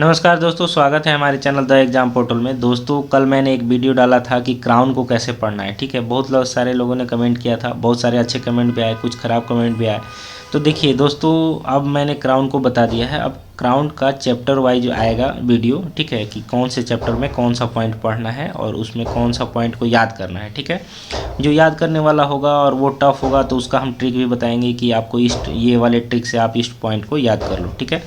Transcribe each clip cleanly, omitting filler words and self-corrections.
नमस्कार दोस्तों, स्वागत है हमारे चैनल द एग्ज़ाम पोर्टल में। दोस्तों, कल मैंने एक वीडियो डाला था कि क्राउन को कैसे पढ़ना है। ठीक है, बहुत सारे लोगों ने कमेंट किया था, बहुत सारे अच्छे कमेंट भी आए, कुछ ख़राब कमेंट भी आए। तो देखिए दोस्तों, अब मैंने क्राउन को बता दिया है। अब क्राउन का चैप्टर वाइज आएगा वीडियो, ठीक है, कि कौन से चैप्टर में कौन सा पॉइंट पढ़ना है और उसमें कौन सा पॉइंट को याद करना है। ठीक है, जो याद करने वाला होगा और वो टफ होगा तो उसका हम ट्रिक भी बताएंगे कि आपको इस ये वाले ट्रिक से आप इस पॉइंट को याद कर लो। ठीक है,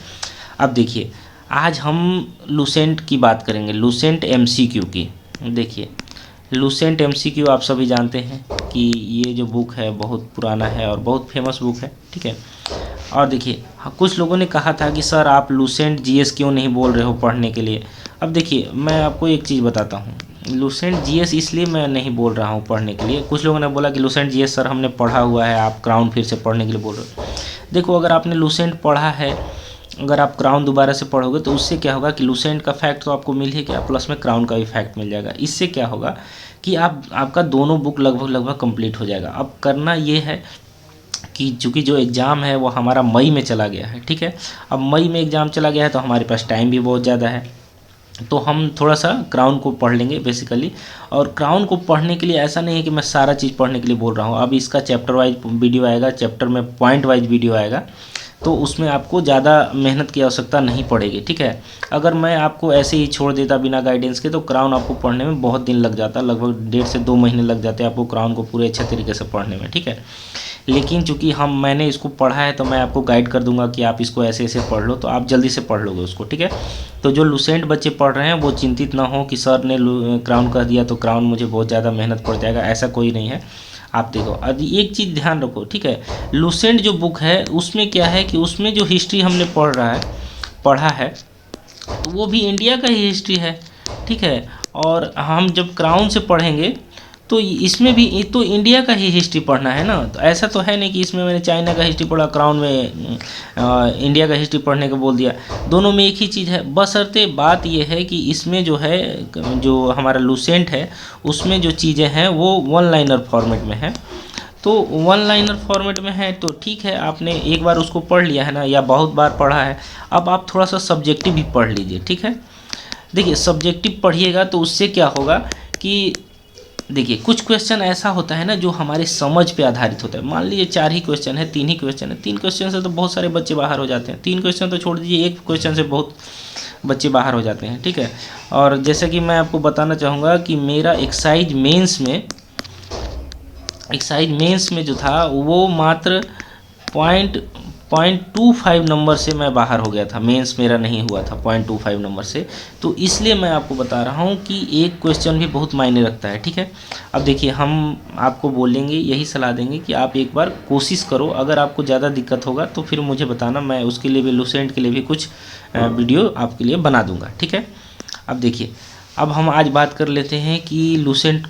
अब देखिए, आज हम लूसेंट की बात करेंगे, लूसेंट एमसीक्यू की। देखिए, लूसेंट एमसीक्यू आप सभी जानते हैं कि ये जो बुक है बहुत पुराना है और बहुत फेमस बुक है। ठीक है, और देखिए, कुछ लोगों ने कहा था कि सर आप लूसेंट जीएस क्यों नहीं बोल रहे हो पढ़ने के लिए। अब देखिए, मैं आपको एक चीज़ बताता हूँ, लूसेंट जीएस इसलिए मैं नहीं बोल रहा हूँ पढ़ने के लिए। कुछ लोगों ने बोला कि लूसेंट जीएस सर हमने पढ़ा हुआ है, आप क्राउन फिर से पढ़ने के लिए बोल रहे हो। देखो, अगर आपने लूसेंट पढ़ा है, अगर आप क्राउन दोबारा से पढ़ोगे तो उससे क्या होगा कि लूसेंट का फैक्ट तो आपको मिल ही गया, प्लस में क्राउन का भी फैक्ट मिल जाएगा। इससे क्या होगा कि आपका दोनों बुक लगभग कंप्लीट हो जाएगा। अब करना ये है कि चूँकि जो एग्ज़ाम है वो हमारा मई में चला गया है। ठीक है, अब मई में एग्ज़ाम चला गया है तो हमारे पास टाइम भी बहुत ज़्यादा है, तो हम थोड़ा सा क्राउन को पढ़ लेंगे बेसिकली। और क्राउन को पढ़ने के लिए ऐसा नहीं है कि मैं सारा चीज़ पढ़ने के लिए बोल रहा हूँ। अब इसका चैप्टर वाइज वीडियो आएगा, चैप्टर में पॉइंट वाइज वीडियो आएगा, तो उसमें आपको ज़्यादा मेहनत की आवश्यकता नहीं पड़ेगी। ठीक है, अगर मैं आपको ऐसे ही छोड़ देता बिना गाइडेंस के तो क्राउन आपको पढ़ने में बहुत दिन लग जाता, लगभग 1.5 से 2 महीने लग जाते आपको क्राउन को पूरे अच्छे तरीके से पढ़ने में। ठीक है, लेकिन चूंकि मैंने इसको पढ़ा है तो मैं आपको गाइड कर दूंगा कि आप इसको ऐसे ऐसे पढ़ लो, तो आप जल्दी से पढ़ लोगे उसको। ठीक है, तो जो लूसेंट बच्चे पढ़ रहे हैं वो चिंतित ना हो कि सर ने क्राउन कह दिया तो क्राउन मुझे बहुत ज़्यादा मेहनत पड़ जाएगा, ऐसा कोई नहीं है। आप देखो, अब एक चीज़ ध्यान रखो। ठीक है, लूसेंट जो बुक है उसमें क्या है कि उसमें जो हिस्ट्री हमने पढ़ा है वो भी इंडिया का ही हिस्ट्री है। ठीक है, और हम जब क्राउन से पढ़ेंगे तो इसमें भी तो इंडिया का ही हिस्ट्री पढ़ना है ना। तो ऐसा तो है नहीं कि इसमें मैंने चाइना का हिस्ट्री पढ़ा, क्राउन में इंडिया का हिस्ट्री पढ़ने को बोल दिया। दोनों में एक ही चीज़ है, बशर्ते बात ये है कि इसमें जो है, जो हमारा लूसेंट है उसमें जो चीज़ें हैं वो वन लाइनर फॉर्मेट में है। तो वन लाइनर फॉर्मेट में है तो ठीक है, आपने एक बार उसको पढ़ लिया है ना, या बहुत बार पढ़ा है। अब आप थोड़ा सा सब्जेक्टिव भी पढ़ लीजिए। ठीक है, देखिए, सब्जेक्टिव पढ़िएगा तो उससे क्या होगा कि देखिए, कुछ क्वेश्चन ऐसा होता है ना जो हमारे समझ पे आधारित होता है। मान लीजिए 4 ही क्वेश्चन है, 3 ही क्वेश्चन है, 3 क्वेश्चन से तो बहुत सारे बच्चे बाहर हो जाते हैं। 3 क्वेश्चन तो छोड़ दीजिए, 1 क्वेश्चन से बहुत बच्चे बाहर हो जाते हैं। ठीक है, और जैसे कि मैं आपको बताना चाहूँगा कि मेरा एक्साइज मेंस में जो था वो मात्र .25 नंबर से मैं बाहर हो गया था। मेंस मेरा नहीं हुआ था 0.25 नंबर से। तो इसलिए मैं आपको बता रहा हूँ कि एक क्वेश्चन भी बहुत मायने रखता है। ठीक है, अब देखिए, हम आपको बोलेंगे, यही सलाह देंगे कि आप एक बार कोशिश करो। अगर आपको ज़्यादा दिक्कत होगा तो फिर मुझे बताना, मैं उसके लिए भी, लूसेंट के लिए भी कुछ वीडियो आपके लिए बना दूँगा। ठीक है, अब देखिए, अब हम आज बात कर लेते हैं कि लूसेंट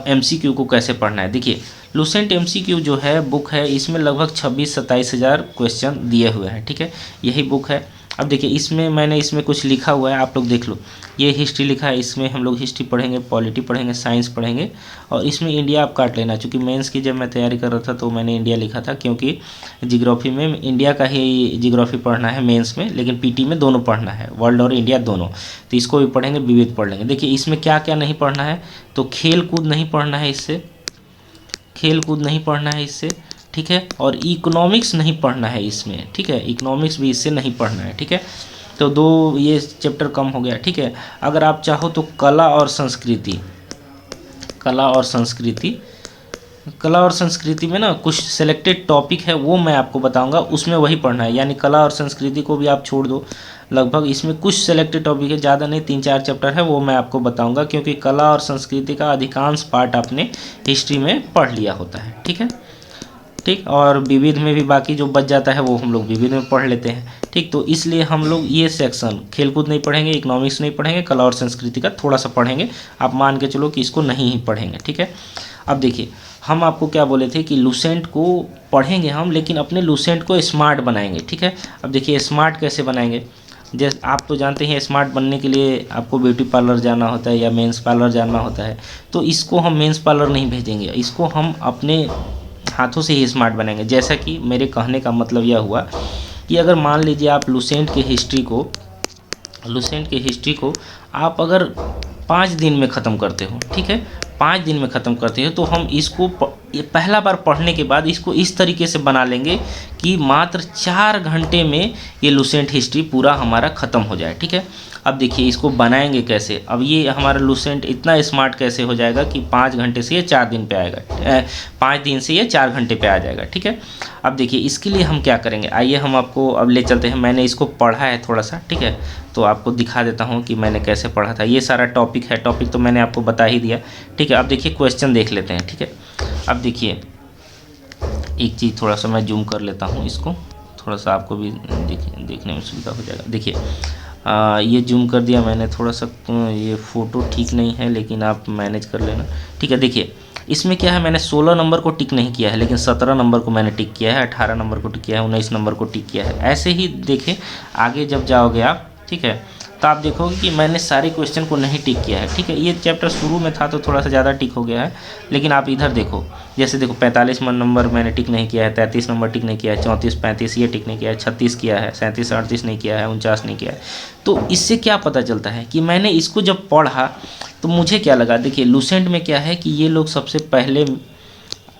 एमसीक्यू को कैसे पढ़ना है। देखिए, लूसेंट एमसीक्यू जो है बुक है, इसमें लगभग 26-27 हज़ार क्वेश्चन दिए हुए हैं। ठीक है, यही बुक है। अब देखिए, इसमें कुछ लिखा हुआ है, आप लोग देख लो। ये हिस्ट्री लिखा है, इसमें हम लोग हिस्ट्री पढ़ेंगे, पॉलिटी पढ़ेंगे, साइंस पढ़ेंगे, और इसमें इंडिया आप काट लेना। चूँकि मेंस की जब मैं तैयारी कर रहा था तो मैंने इंडिया लिखा था, क्योंकि जियोग्राफी में इंडिया का ही जियोग्राफी पढ़ना है मेंस में, लेकिन पीटी में दोनों पढ़ना है, वर्ल्ड और इंडिया दोनों। तो इसको भी पढ़ेंगे, विविध पढ़ लेंगे। देखिए, इसमें क्या क्या नहीं पढ़ना है, तो खेल कूद नहीं पढ़ना है इससे, ठीक है, और इकोनॉमिक्स नहीं पढ़ना है इसमें। ठीक है, इकोनॉमिक्स भी इससे नहीं पढ़ना है। ठीक है, तो 2 ये चैप्टर कम हो गया। ठीक है, अगर आप चाहो तो कला और संस्कृति में ना कुछ सेलेक्टेड टॉपिक है, वो मैं आपको बताऊंगा, उसमें वही पढ़ना है। यानी कला और संस्कृति को भी आप छोड़ दो, लगभग इसमें कुछ सेलेक्टेड टॉपिक है, ज़्यादा नहीं, 3-4 चैप्टर है, वो मैं आपको बताऊंगा, क्योंकि कला और संस्कृति का अधिकांश पार्ट आपने हिस्ट्री में पढ़ लिया होता है। ठीक है, ठीक, और विविध में भी बाकी जो बच जाता है वो हम लोग विविध में पढ़ लेते हैं। ठीक, तो इसलिए हम लोग ये सेक्शन खेलकूद नहीं पढ़ेंगे, इकोनॉमिक्स नहीं पढ़ेंगे, कला और संस्कृति का थोड़ा सा पढ़ेंगे। आप मान के चलो कि इसको नहीं ही पढ़ेंगे। ठीक है, अब देखिए, हम आपको क्या बोले थे कि लूसेंट को पढ़ेंगे हम, लेकिन अपने लूसेंट को स्मार्ट बनाएंगे। ठीक है, अब देखिए, स्मार्ट कैसे बनाएंगे। जैसे आप तो जानते हैं, स्मार्ट बनने के लिए आपको ब्यूटी पार्लर जाना होता है या मेंस पार्लर जाना होता है। तो इसको हम मेंस पार्लर नहीं भेजेंगे, इसको हम अपने हाथों से ही स्मार्ट बनेंगे। जैसा कि मेरे कहने का मतलब यह हुआ कि अगर मान लीजिए आप लूसेंट की हिस्ट्री को लुसेंट की हिस्ट्री को आप अगर 5 दिन में ख़त्म करते हो, ठीक है, 5 दिन में ख़त्म करते हो, तो हम इसको ये पहला बार पढ़ने के बाद इसको इस तरीके से बना लेंगे कि मात्र 4 घंटे में ये लुसेंट हिस्ट्री पूरा हमारा ख़त्म हो जाए, ठीक है। अब देखिए इसको बनाएंगे कैसे। अब ये हमारा लुसेंट इतना स्मार्ट कैसे हो जाएगा कि 5 घंटे से ये 4 दिन पे आएगा, 5 दिन से ये 4 घंटे पे आ जाएगा, ठीक है। अब देखिए इसके लिए हम क्या करेंगे, आइए हम आपको अब ले चलते हैं। मैंने इसको पढ़ा है थोड़ा सा, ठीक है, तो आपको दिखा देता हूँ कि मैंने कैसे पढ़ा था। ये सारा टॉपिक है, टॉपिक तो मैंने आपको बता ही दिया, ठीक है। अब देखिए क्वेश्चन देख लेते हैं, ठीक है। अब देखिए एक चीज़ थोड़ा सा मैं जूम कर लेता हूँ इसको, थोड़ा सा आपको भी देखने में सुविधा हो जाएगा। देखिए ये जूम कर दिया मैंने थोड़ा सा, ये फ़ोटो ठीक नहीं है लेकिन आप मैनेज कर लेना, ठीक है। देखिए इसमें क्या है, मैंने 16 नंबर को टिक नहीं किया है, लेकिन 17 नंबर को मैंने टिक किया है, 18 नंबर को टिक किया है, 19 नंबर को टिक किया है। ऐसे ही देखिए आगे जब जाओगे आप, ठीक है, तो आप देखोगे कि मैंने सारे क्वेश्चन को नहीं टिक किया है, ठीक है। ये चैप्टर शुरू में था तो थोड़ा सा ज़्यादा टिक हो गया है, लेकिन आप इधर देखो, जैसे देखो 45 नंबर मैंने टिक नहीं किया है, 33 नंबर टिक नहीं किया है, 34 35 ये टिक नहीं किया है, 36 किया है, 37 38 नहीं किया है, 49 नहीं किया है। तो इससे क्या पता चलता है कि मैंने इसको जब पढ़ा तो मुझे क्या लगा, देखिए लुसेंट में क्या है कि ये लोग सबसे पहले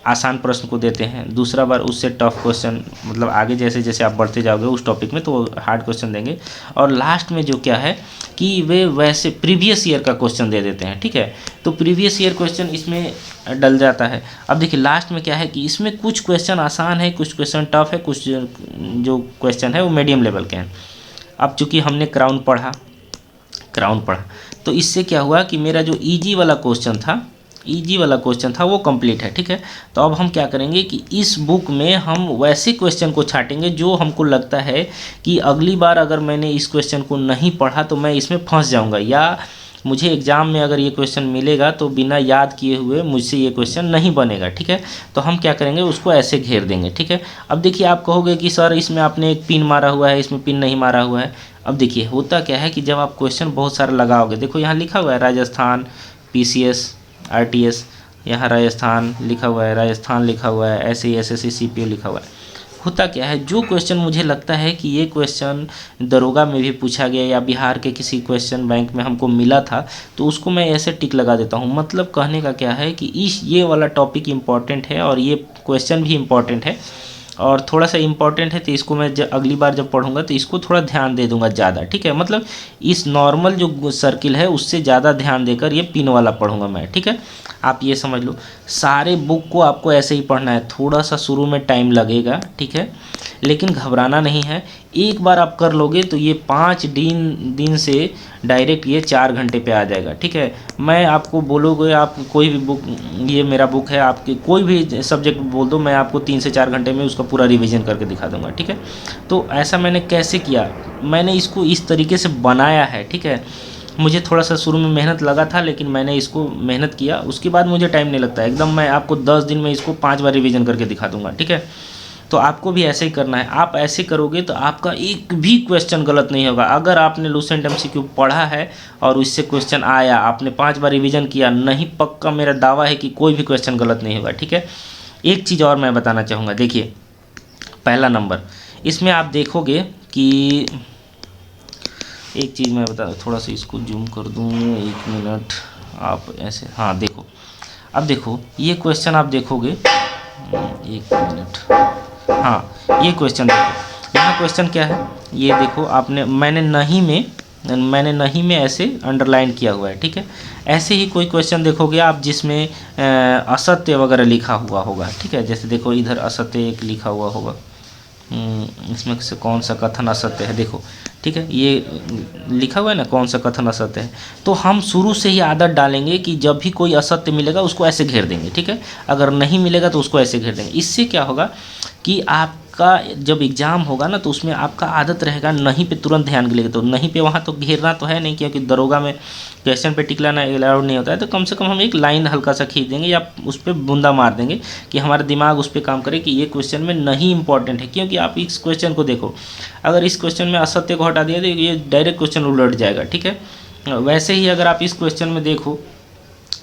आसान प्रश्न को देते हैं, दूसरा बार उससे टफ क्वेश्चन, मतलब आगे जैसे जैसे आप बढ़ते जाओगे उस टॉपिक में तो हार्ड क्वेश्चन देंगे, और लास्ट में जो क्या है कि वे वैसे प्रीवियस ईयर का क्वेश्चन दे देते हैं, ठीक है। तो प्रीवियस ईयर क्वेश्चन इसमें डल जाता है। अब देखिए लास्ट में क्या है कि इसमें कुछ क्वेश्चन आसान है, कुछ क्वेश्चन टफ है, कुछ जो क्वेश्चन है वो मीडियम लेवल के हैं। अब चूँकि हमने क्राउन पढ़ा, तो इससे क्या हुआ कि मेरा जो ईजी वाला क्वेश्चन था वो कंप्लीट है, ठीक है। तो अब हम क्या करेंगे कि इस बुक में हम वैसे क्वेश्चन को छाटेंगे जो हमको लगता है कि अगली बार अगर मैंने इस क्वेश्चन को नहीं पढ़ा तो मैं इसमें फंस जाऊंगा, या मुझे एग्ज़ाम में अगर ये क्वेश्चन मिलेगा तो बिना याद किए हुए मुझसे ये क्वेश्चन नहीं बनेगा, ठीक है। तो हम क्या करेंगे, उसको ऐसे घेर देंगे, ठीक है। अब देखिए आप कहोगे कि सर इसमें आपने एक पिन मारा हुआ है, इसमें पिन नहीं मारा हुआ है। अब देखिए होता क्या है कि जब आप क्वेश्चन बहुत सारा लगाओगे, देखो यहाँ लिखा हुआ है राजस्थान PCS RTS, यहाँ राजस्थान लिखा हुआ है, राजस्थान लिखा हुआ है, ऐसे ही SSC CPO लिखा हुआ है। होता क्या है, जो क्वेश्चन मुझे लगता है कि ये क्वेश्चन दरोगा में भी पूछा गया या बिहार के किसी क्वेश्चन बैंक में हमको मिला था, तो उसको मैं ऐसे टिक लगा देता हूँ। मतलब कहने का क्या है कि ये वाला टॉपिक इम्पॉर्टेंट है और ये क्वेश्चन भी इम्पॉर्टेंट है और थोड़ा सा इम्पॉर्टेंट है, तो इसको मैं अगली बार जब पढ़ूंगा तो इसको थोड़ा ध्यान दे दूंगा ज़्यादा, ठीक है। मतलब इस नॉर्मल जो सर्किल है उससे ज़्यादा ध्यान देकर ये पिन वाला पढ़ूंगा मैं, ठीक है। आप ये समझ लो, सारे बुक को आपको ऐसे ही पढ़ना है, थोड़ा सा शुरू में टाइम लगेगा, ठीक है, लेकिन घबराना नहीं है। एक बार आप कर लोगे तो ये 5 दिन से डायरेक्ट ये 4 घंटे पे आ जाएगा, ठीक है। मैं आपको बोलोगे, आप कोई भी बुक, ये मेरा बुक है, आपके कोई भी सब्जेक्ट बोल दो, मैं आपको 3 से 4 घंटे में उसका पूरा रिवीजन करके दिखा दूंगा, ठीक है। तो ऐसा मैंने कैसे किया, मैंने इसको इस तरीके से बनाया है, ठीक है। मुझे थोड़ा सा शुरू में मेहनत लगा था, लेकिन मैंने इसको मेहनत किया, उसके बाद मुझे टाइम नहीं लगता एकदम। मैं आपको 10 दिन में इसको 5 बार रिवीजन करके दिखा दूंगा, ठीक है। तो आपको भी ऐसे ही करना है। आप ऐसे करोगे तो आपका एक भी क्वेश्चन गलत नहीं होगा। अगर आपने लुसेंट MCQ पढ़ा है और उससे क्वेश्चन आया, आपने 5 बार रिवीजन किया, नहीं, पक्का मेरा दावा है कि कोई भी क्वेश्चन गलत नहीं होगा, ठीक है। एक चीज़ और मैं बताना चाहूँगा, देखिए पहला नंबर, इसमें आप देखोगे कि एक चीज़ मैं बता, थोड़ा सा इसको जूम कर दूँ, 1 मिनट, आप ऐसे, हाँ देखो, अब देखो ये क्वेश्चन आप देखोगे, 1 मिनट, हाँ ये क्वेश्चन देखो, यहाँ क्वेश्चन क्या है, ये देखो आपने, मैंने नहीं में ऐसे अंडरलाइन किया हुआ है, ठीक है। ऐसे ही कोई क्वेश्चन देखोगे आप जिसमें असत्य वगैरह लिखा हुआ होगा, ठीक है। जैसे देखो इधर असत्य एक लिखा हुआ होगा, इसमें से कौन सा कथन असत्य है, देखो, ठीक है, ये लिखा हुआ है ना कौन सा कथन असत्य है। तो हम शुरू से ही आदत डालेंगे कि जब भी कोई असत्य मिलेगा उसको ऐसे घेर देंगे, ठीक है। अगर नहीं मिलेगा तो उसको ऐसे घेर देंगे। इससे क्या होगा कि आपका जब एग्ज़ाम होगा ना तो उसमें आपका आदत रहेगा नहीं पे तुरंत ध्यान के लिए, तो नहीं पे वहाँ तो घेरना तो है नहीं, क्योंकि दरोगा में क्वेश्चन पे टिक लाना अलाउड नहीं होता है। तो कम से कम हम एक लाइन हल्का सा खींच देंगे या उस पर बूंदा मार देंगे कि हमारा दिमाग उस पर काम करे कि ये क्वेश्चन में नहीं इंपॉर्टेंट है। क्योंकि आप इस क्वेश्चन को देखो, अगर इस क्वेश्चन में असत्य को हटा दिया तो ये डायरेक्ट क्वेश्चन उलट जाएगा, ठीक है। वैसे ही अगर आप इस क्वेश्चन में देखो,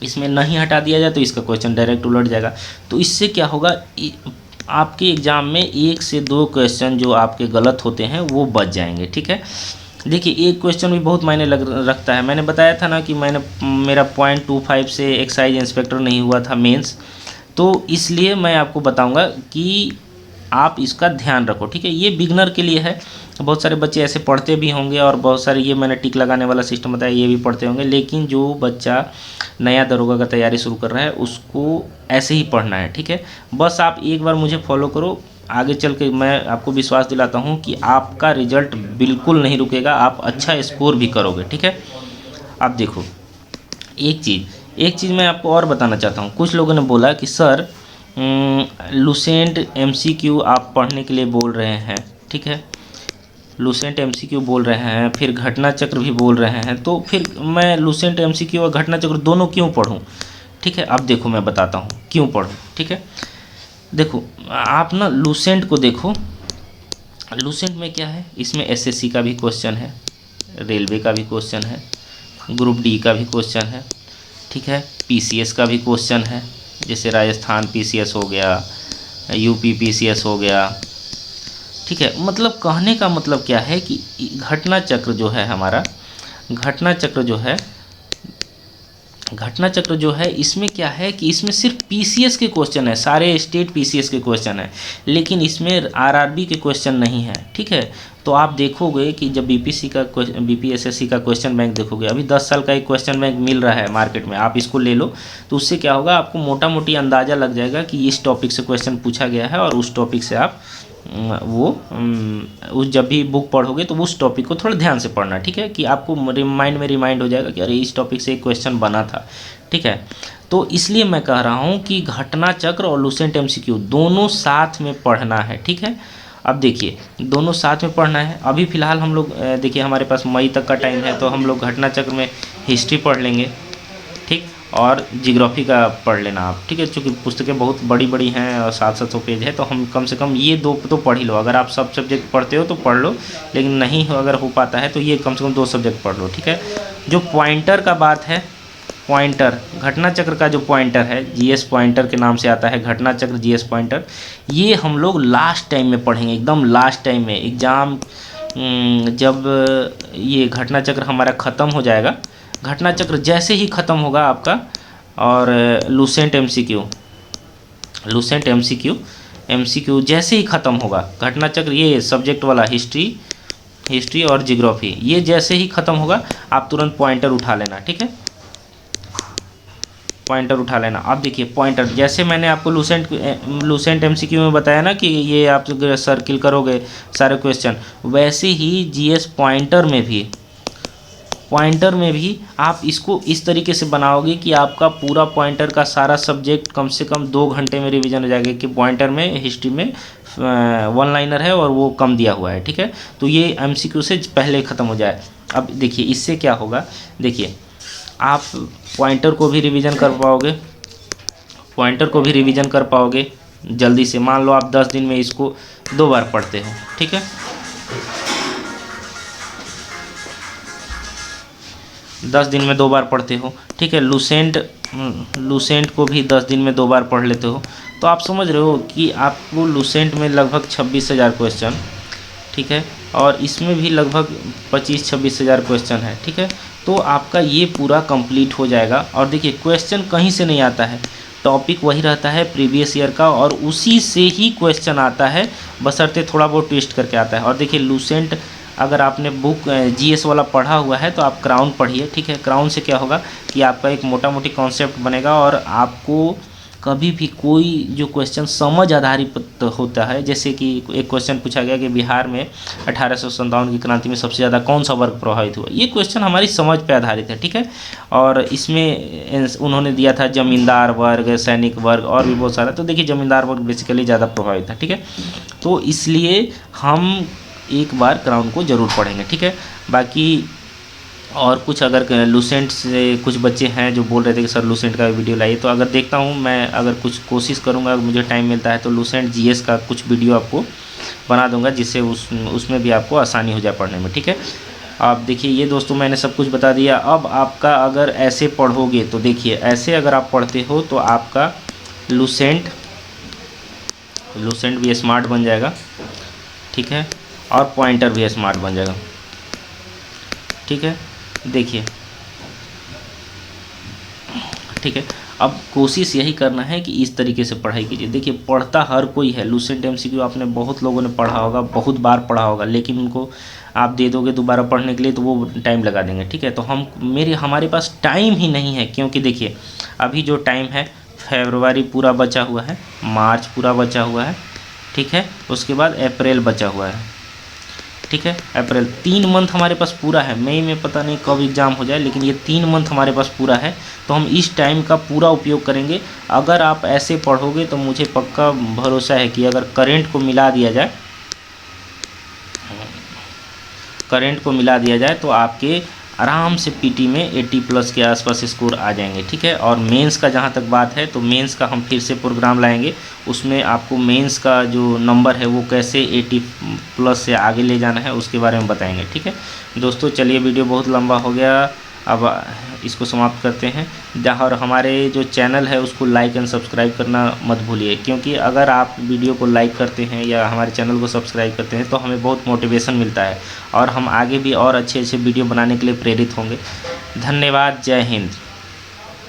इसमें नहीं हटा दिया जाए तो इसका क्वेश्चन डायरेक्ट उलट जाएगा। तो इससे क्या होगा, आपके एग्ज़ाम में 1 से 2 क्वेश्चन जो आपके गलत होते हैं वो बच जाएंगे, ठीक है। देखिए एक क्वेश्चन भी बहुत मायने रखता है। मैंने बताया था ना कि मेरा 0.25 से एक्साइज इंस्पेक्टर नहीं हुआ था मेंस, तो इसलिए मैं आपको बताऊंगा कि आप इसका ध्यान रखो, ठीक है। ये बिगनर के लिए है, बहुत सारे बच्चे ऐसे पढ़ते भी होंगे और बहुत सारे, ये मैंने टिक लगाने वाला सिस्टम बताया, ये भी पढ़ते होंगे, लेकिन जो बच्चा नया दरोगा का तैयारी शुरू कर रहा है उसको ऐसे ही पढ़ना है, ठीक है। बस आप एक बार मुझे फॉलो करो, आगे चल के मैं आपको विश्वास दिलाता हूँ कि आपका रिजल्ट बिल्कुल नहीं रुकेगा, आप अच्छा स्कोर भी करोगे, ठीक है। आप देखो एक चीज़ मैं आपको और बताना चाहता हूँ। कुछ लोगों ने बोला कि सर लुसेंट एमसीक्यू आप पढ़ने के लिए बोल रहे हैं, ठीक है, लुसेंट एमसीक्यू बोल रहे हैं, फिर घटना चक्र भी बोल रहे हैं, तो फिर मैं लुसेंट एमसीक्यू और घटना चक्र दोनों क्यों पढूं, ठीक है। अब देखो मैं बताता हूँ क्यों पढूं, ठीक है। देखो आप ना लुसेंट को देखो, लुसेंट में क्या है, इसमें एसएससी का भी क्वेश्चन है, रेलवे का भी क्वेश्चन है, ग्रुप डी का भी क्वेश्चन है, ठीक है, पीसीएस का भी क्वेश्चन है, जैसे राजस्थान पीसीएस हो गया, यूपी पीसीएस हो गया, ठीक है। मतलब कहने का मतलब क्या है कि घटना चक्र जो है हमारा, घटना चक्र जो है इसमें क्या है कि इसमें सिर्फ पीसीएस के क्वेश्चन है, सारे स्टेट पीसीएस के क्वेश्चन है, लेकिन इसमें आरआरबी के क्वेश्चन नहीं है, ठीक है। तो आप देखोगे कि जब बीपीएसएससी का क्वेश्चन बैंक देखोगे, अभी 10 साल का एक क्वेश्चन बैंक मिल रहा है मार्केट में, आप इसको ले लो, तो उससे क्या होगा, आपको मोटा मोटी अंदाज़ा लग जाएगा कि इस टॉपिक से क्वेश्चन पूछा गया है, और उस टॉपिक से आप उस जब भी बुक पढ़ोगे तो उस टॉपिक को थोड़ा ध्यान से पढ़ना, ठीक है, कि आपको माइंड में रिमाइंड हो जाएगा कि अरे इस टॉपिक से एक क्वेश्चन बना था, ठीक है। तो इसलिए मैं कह रहा हूँ कि घटना चक्र और लुसेंट एमसीक्यू दोनों साथ में पढ़ना है, ठीक है। अब देखिए दोनों साथ में पढ़ना है। अभी फ़िलहाल हम लोग देखिए हमारे पास मई तक का टाइम है, तो हम लोग घटना चक्र में हिस्ट्री पढ़ लेंगे, ठीक, और जियोग्राफी का पढ़ लेना आप, ठीक है, चूँकि पुस्तकें बहुत बड़ी बड़ी हैं और 700 पेज है, तो हम कम से कम ये दो तो पढ़ ही लो। अगर आप सब सब्जेक्ट पढ़ते हो तो पढ़ लो, लेकिन नहीं अगर हो पाता है तो ये कम से कम 2 सब्जेक्ट पढ़ लो, ठीक है। जो पॉइंटर का बात है, पॉइंटर घटना चक्र का जो पॉइंटर है, जीएस पॉइंटर के नाम से आता है, घटना चक्र जीएस पॉइंटर, ये हम लोग लास्ट टाइम में पढ़ेंगे, एकदम लास्ट टाइम में एग्ज़ाम, जब ये घटना चक्र हमारा ख़त्म हो जाएगा, घटना चक्र जैसे ही ख़त्म होगा आपका, और लुसेंट एमसीक्यू जैसे ही ख़त्म होगा, घटना चक्र ये सब्जेक्ट वाला हिस्ट्री और जियोग्राफी, ये जैसे ही ख़त्म होगा आप तुरंत पॉइंटर उठा लेना, ठीक है, पॉइंटर उठा लेना। अब देखिए पॉइंटर, जैसे मैंने आपको लुसेंट एमसीक्यू में बताया ना कि ये आप सर्किल करोगे सारे क्वेश्चन, वैसे ही जीएस पॉइंटर में भी आप इसको इस तरीके से बनाओगे कि आपका पूरा पॉइंटर का सारा सब्जेक्ट कम से कम 2 घंटे में रिवीजन हो जाएगा, कि पॉइंटर में हिस्ट्री में 1 लाइनर है और वो कम दिया हुआ है, ठीक है, तो ये एमसीक्यू से पहले ख़त्म हो जाए। अब देखिए इससे क्या होगा, देखिए आप पॉइंटर को भी रिवीजन कर पाओगे जल्दी से। मान लो आप 10 दिन में इसको 2 बार पढ़ते हो, ठीक है, 10 दिन में 2 बार पढ़ते हो, ठीक है। लुसेंट को भी 10 दिन में 2 बार पढ़ लेते हो, तो आप समझ रहे हो कि आपको लुसेंट में लगभग 26,000 क्वेश्चन, ठीक है, और इसमें भी लगभग 25-26 हज़ार क्वेश्चन है, ठीक है। तो आपका ये पूरा कंप्लीट हो जाएगा। और देखिए क्वेश्चन कहीं से नहीं आता है, टॉपिक वही रहता है प्रीवियस ईयर का, और उसी से ही क्वेश्चन आता है, बशर्ते थोड़ा बहुत ट्विस्ट करके आता है। और देखिए लुसेंट, अगर आपने बुक जीएस वाला पढ़ा हुआ है तो आप क्राउन पढ़िए, ठीक है। क्राउन से क्या होगा कि आपका एक मोटा मोटी कॉन्सेप्ट बनेगा, और आपको कभी भी कोई जो क्वेश्चन समझ आधारित होता है, जैसे कि एक क्वेश्चन पूछा गया कि बिहार में 1857 की क्रांति में सबसे ज़्यादा कौन सा वर्ग प्रभावित हुआ, ये क्वेश्चन हमारी समझ पे आधारित है, ठीक है। और इसमें उन्होंने दिया था जमींदार वर्ग, सैनिक वर्ग, और भी बहुत सारा। तो देखिए जमींदार वर्ग बेसिकली ज़्यादा प्रभावित था, ठीक है। तो इसलिए हम एक बार क्राउन को ज़रूर पढ़ेंगे, ठीक है। बाकी और कुछ अगर लुसेंट से कुछ बच्चे हैं जो बोल रहे थे कि सर लुसेंट का वीडियो लाइए, तो अगर देखता हूँ मैं, अगर कुछ कोशिश करूँगा, अगर मुझे टाइम मिलता है तो लुसेंट जीएस का कुछ वीडियो आपको बना दूंगा, जिससे उसमें भी आपको आसानी हो जाए पढ़ने में, ठीक है। आप देखिए ये दोस्तों मैंने सब कुछ बता दिया। अब आपका अगर ऐसे पढ़ोगे तो देखिए, ऐसे अगर आप पढ़ते हो तो आपका लुसेंट भी स्मार्ट बन जाएगा, ठीक है, और पॉइंटर भी स्मार्ट बन जाएगा। ठीक है, देखिए, ठीक है। अब कोशिश यही करना है कि इस तरीके से पढ़ाई कीजिए। देखिए, पढ़ता हर कोई है, लूसेंट एमसीक्यू आपने बहुत लोगों ने पढ़ा होगा, बहुत बार पढ़ा होगा, लेकिन उनको आप दे दोगे दोबारा पढ़ने के लिए तो वो टाइम लगा देंगे, ठीक है। तो हमारे पास टाइम ही नहीं है, क्योंकि देखिए अभी जो टाइम है, फरवरी पूरा बचा हुआ है, मार्च पूरा बचा हुआ है, ठीक है, उसके बाद अप्रैल बचा हुआ है, ठीक है। अप्रैल 3 मंथ हमारे पास पूरा है। मई में पता नहीं कब एग्ज़ाम हो जाए, लेकिन ये 3 मंथ हमारे पास पूरा है, तो हम इस टाइम का पूरा उपयोग करेंगे। अगर आप ऐसे पढ़ोगे तो मुझे पक्का भरोसा है कि अगर करंट को मिला दिया जाए तो आपके आराम से पीटी में 80+ के आसपास स्कोर आ जाएंगे, ठीक है। और मेंस का जहाँ तक बात है, तो मेंस का हम फिर से प्रोग्राम लाएंगे, उसमें आपको मेंस का जो नंबर है वो कैसे 80+ से आगे ले जाना है उसके बारे में बताएंगे, ठीक है। दोस्तों चलिए, वीडियो बहुत लंबा हो गया, अब इसको समाप्त करते हैं। और हमारे जो चैनल है उसको लाइक एंड सब्सक्राइब करना मत भूलिए, क्योंकि अगर आप वीडियो को लाइक करते हैं या हमारे चैनल को सब्सक्राइब करते हैं तो हमें बहुत मोटिवेशन मिलता है और हम आगे भी और अच्छे अच्छे वीडियो बनाने के लिए प्रेरित होंगे। धन्यवाद, जय हिंद।